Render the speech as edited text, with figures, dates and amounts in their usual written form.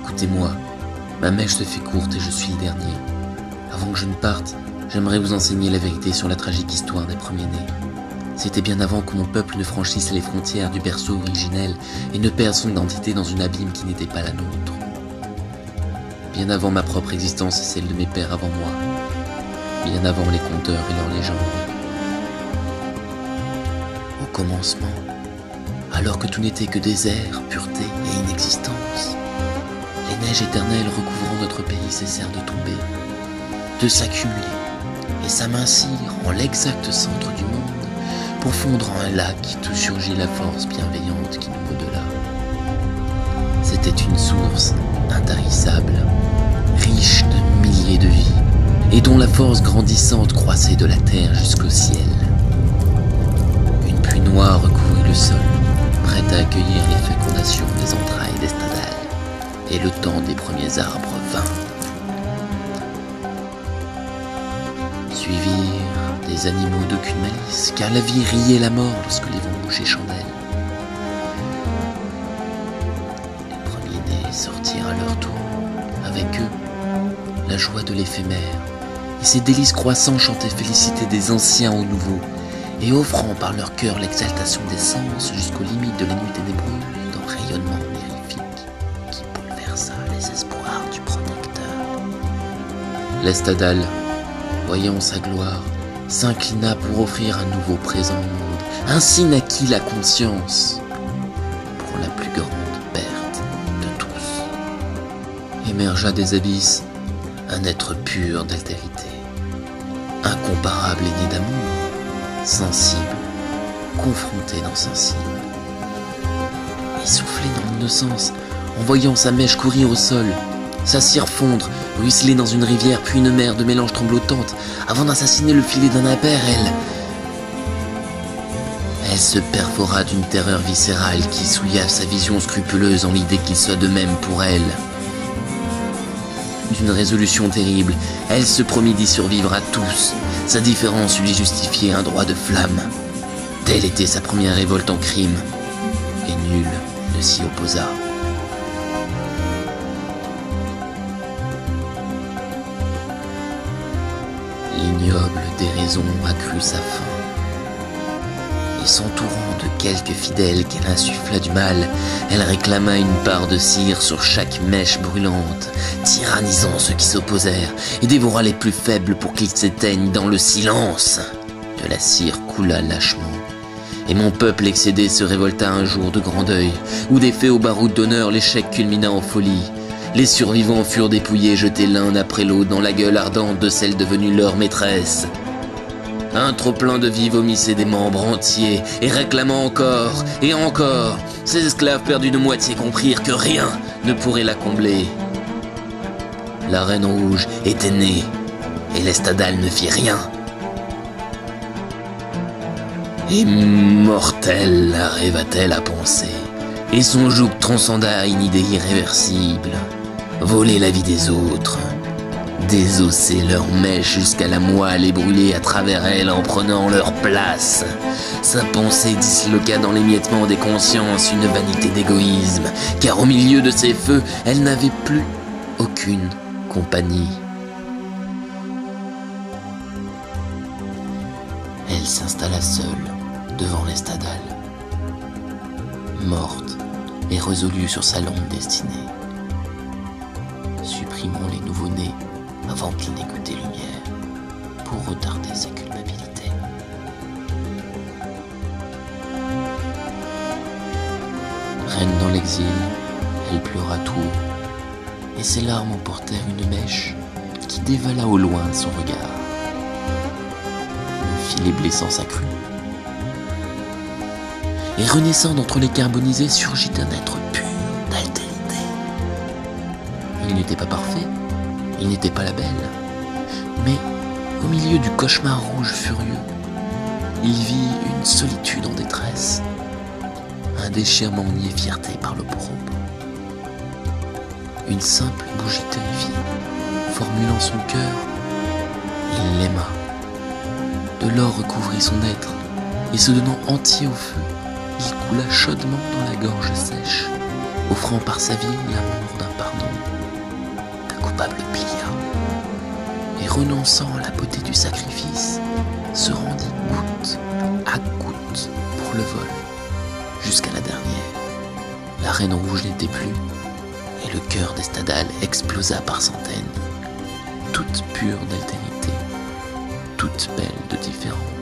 Écoutez-moi, ma mèche se fait courte et je suis le dernier. Avant que je ne parte, j'aimerais vous enseigner la vérité sur la tragique histoire des premiers-nés. C'était bien avant que mon peuple ne franchisse les frontières du berceau originel et ne perde son identité dans une abîme qui n'était pas la nôtre. Bien avant ma propre existence et celle de mes pères avant moi. Bien avant les conteurs et leurs légendes. Au commencement, alors que tout n'était que désert, pureté et inexistence, les neiges éternelles recouvrant notre pays cessèrent de tomber, de s'accumuler et s'amincir en l'exact centre du monde pour fondre en un lac d'où surgit la force bienveillante qui nous modela. C'était une source intarissable, riche de milliers de vies, et dont la force grandissante croissait de la terre jusqu'au ciel. Une pluie noire recouvrit le sol, prête à accueillir les fécondations des entrailles d'Estadal, et le temps des premiers arbres vint. Suivirent des animaux d'aucune malice, car la vie riait la mort lorsque les vents bougeaient chandelle. Les premiers-nés sortirent à leur tour, avec eux, la joie de l'éphémère, et ces délices croissants chantaient félicité des anciens aux nouveaux, et offrant par leur cœur l'exaltation des sens jusqu'aux limites de la nuit ténébreuse d'un rayonnement mirifique qui bouleversa les espoirs du protecteur. L'Estadal, voyant sa gloire, s'inclina pour offrir un nouveau présent au monde. Ainsi naquit la conscience pour la plus grande perte de tous. Émergea des abysses un être pur d'altérité, incomparable et né d'amour, sensible, confronté d'insensible. Essoufflé dans l'innocence, en voyant sa mèche courir au sol, sa cire fondre, ruisseler dans une rivière puis une mer de mélange tremblotante, avant d'assassiner le filet d'un impair, elle se perfora d'une terreur viscérale qui souilla sa vision scrupuleuse en l'idée qu'il soit de même pour elle. D'une résolution terrible, elle se promit d'y survivre à tous. Sa différence lui justifiait un droit de flamme. Telle était sa première révolte en crime, et nul ne s'y opposa. L'ignoble déraison accrut sa faim. Et s'entourant de quelques fidèles qu'elle insuffla du mal, elle réclama une part de cire sur chaque mèche brûlante, tyrannisant ceux qui s'opposèrent, et dévora les plus faibles pour qu'ils s'éteignent dans le silence. De la cire coula lâchement, et mon peuple excédé se révolta un jour de grand deuil, où des faits au baroud d'honneur l'échec culmina en folie. Les survivants furent dépouillés, jetés l'un après l'autre dans la gueule ardente de celle devenue leur maîtresse. Un trop-plein de vie vomissait des membres entiers, et réclamant encore, et encore, ces esclaves perdus de moitié comprirent que rien ne pourrait la combler. La Reine Rouge était née, et l'Estadal ne fit rien. Immortelle arriva-t-elle à penser, et son joug transcenda une idée irréversible. Voler la vie des autres, désosser leurs mèches jusqu'à la moelle et brûler à travers elles en prenant leur place. Sa pensée disloqua dans l'émiettement des consciences une vanité d'égoïsme, car au milieu de ces feux, elle n'avait plus aucune compagnie. Elle s'installa seule devant l'Estadal, morte et résolue sur sa longue destinée. Supprimons les nouveau-nés avant qu'ils n'aient goûté lumière, pour retarder sa culpabilité. Reine dans l'exil, elle pleura tout haut, et ses larmes emportèrent une mèche qui dévala au loin son regard. Le filet blessant s'accrut, et renaissant d'entre les carbonisés surgit un être pur d'altérité. Il n'était pas parfait, il n'était pas la belle, mais au milieu du cauchemar rouge furieux, il vit une solitude en détresse, un déchirement nié fierté par l'opprobre. Une simple bougie terrifiée, formulant son cœur, il l'aima. De l'or recouvrit son être, et se donnant entier au feu, il coula chaudement dans la gorge sèche, offrant par sa vie l'amour d'un pardon. coupable plia, et renonçant à la beauté du sacrifice, se rendit goutte à goutte pour le vol, jusqu'à la dernière. La reine rouge n'était plus, et le cœur d'Estadal explosa par centaines, toute pure d'altérité, toute belle de différence.